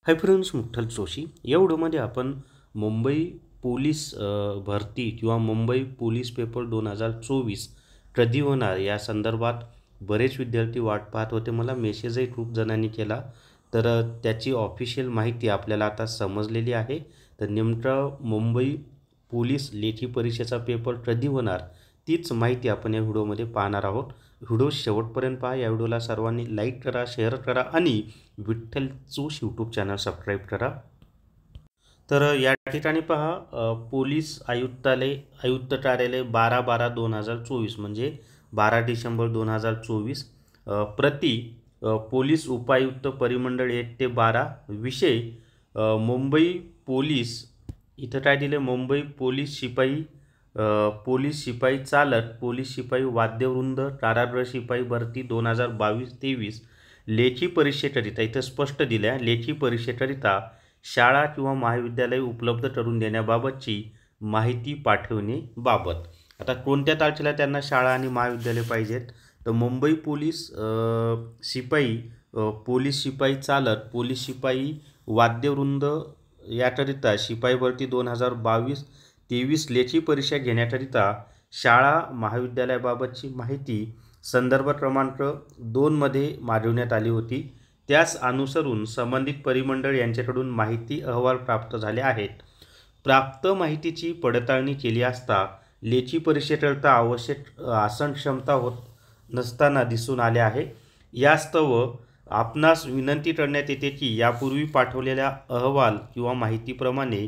Hi friends, मुठ्ठल Joshi या व्हिडिओमध्ये आपण मुंबई पोलीस भरती किंवा मुंबई पोलीस पेपर 2024 कधी होणार या संदर्भात बरेच विद्यार्थी वाट पाहत होते। मला मेसेजही खूप जणांनी केला, तर त्याची ऑफिशियल माहिती आपल्याला आता समजलेली आहे। तर नेमकं मुंबई पोलीस लेखी परीक्षेचा पेपर कधी होणार तीच माहिती आपण या व्हिडिओमध्ये पाहणार आहोत। व्हिडिओ शेवटपर्यंत पहा। या व्हिडिओला सर्वांनी लाईक करा, शेअर करा आणि विठ्ठल जोश यूट्यूब चॅनल सबस्क्राईब करा। तर या ठिकाणी पहा, पोलीस आयुक्त कार्यालय 12/12/2024 म्हणजे 12 डिसेंबर 2024 प्रति पोलीस उपायुक्त परिमंडळ 1 ते 12 विषय मुंबई पोलीस। इथं काय दिले? मुंबई पोलीस शिपाई चालक, पोलीस शिपाई वाद्यवृंद, कारागृह शिपाई भरती 2022-23 लेखी परीक्षेकरिता इथं स्पष्ट दिल्या, लेखी परीक्षेकरिता शाळा किंवा महाविद्यालय उपलब्ध करून देण्याबाबतची माहिती पाठवणे बाबत। आता कोणत्या तारखेला त्यांना शाळा आणि महाविद्यालय पाहिजेत? तर मुंबई पोलीस शिपाई, पोलीस शिपाई चालक, पोलीस शिपाई वाद्यवृंद याकरिता शिपाई भरती 2022-23 लेखी परीक्षा घेण्याकरिता शाळा महाविद्यालयाबाबतची माहिती संदर्भ क्रमांक 2 मध्ये मागवण्यात आली होती। त्यास अनुसरून संबंधित परिमंडळ यांच्याकडून माहिती अहवाल प्राप्त झाले आहेत। प्राप्त माहितीची पडताळणी केली असता लेखी परीक्षेकरिता आवश्यक आसन क्षमता होत नसताना दिसून आले आहे। यास्तव आपणास विनंती करण्यात येते की यापूर्वी पाठवलेल्या अहवाल किंवा माहितीप्रमाणे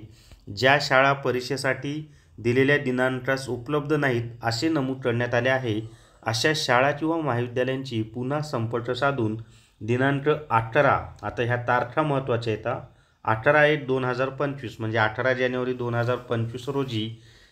ज्या शाळा परीक्षेसाठी दिलेल्या दिनांकास उपलब्ध नाहीत असे नमूद करण्यात आले आहे, अशा शाळा किंवा महाविद्यालयांची पुन्हा संपर्क साधून दिनांक 18, आता ह्या तारखा महत्त्वाच्या आहेत, 18/1/2025 म्हणजे 18 जानेवारी 2025 रोजी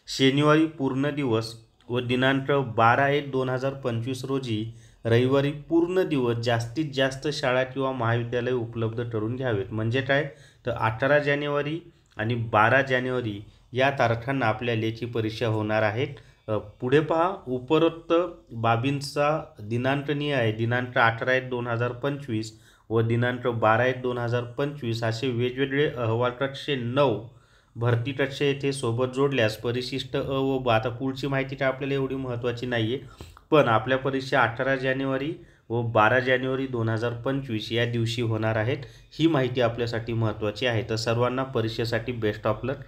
शनिवारी पूर्ण दिवस व दिनांक 12/1/2025 रोजी रविवारी पूर्ण दिवस जास्तीत जास्त शाळा किंवा महाविद्यालय उपलब्ध करून घ्यावेत। म्हणजे काय? तर 18 जानेवारी आणि 12 जानेवारी या तारखांना आपल्या लेखी परीक्षा होणार आहेत। पुढे पहा, उपरोक्त बाबींचा दिनांकनीय आहे, दिनांक 18/1/2025 व दिनांक 12/1/2025 असे वेगवेगळे अहवाल कक्ष 9 भरती कक्ष येथे सोबत जोडल्यास परिशिष्ट अ व ब। आता पुढची माहिती काय आपल्याला एवढी महत्त्वाची नाही आहे, पण आपल्या परीक्षा 18 जानेवारी व 12 जानेवारी 2025 या दिवशी होणार आहेत। ही माहिती आपल्यासाठी महत्त्वाची आहे। तर सर्वांना परीक्षेसाठी बेस्ट ऑफ लक।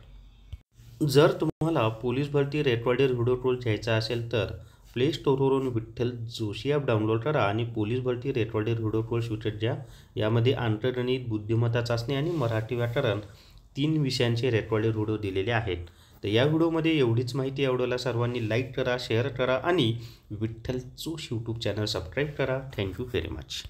जर तुम्हाला पोलीस भरती रेकॉर्डेड व्हिडिओ कोर्स घ्यायचा असेल तर प्ले स्टोरवरून विठ्ठल जोशी ॲप डाउनलोड करा आणि पोलीस भरती रेकॉर्डेड व्हिडिओ कोर्स विकत घ्या। यामध्ये अंकगणित, बुद्धिमत्ता चाचणी आणि मराठी व्याकरण 3 विषयांचे रेकॉर्डेड व्हिडिओ दिलेले आहेत। तर या व्हिडिओमध्ये एवढीच माहिती। या व्हिडिओला सर्वांनी लाईक करा, शेअर करा आणि Vitthal Joshi YouTube channel subscribe करा। Thank you very much.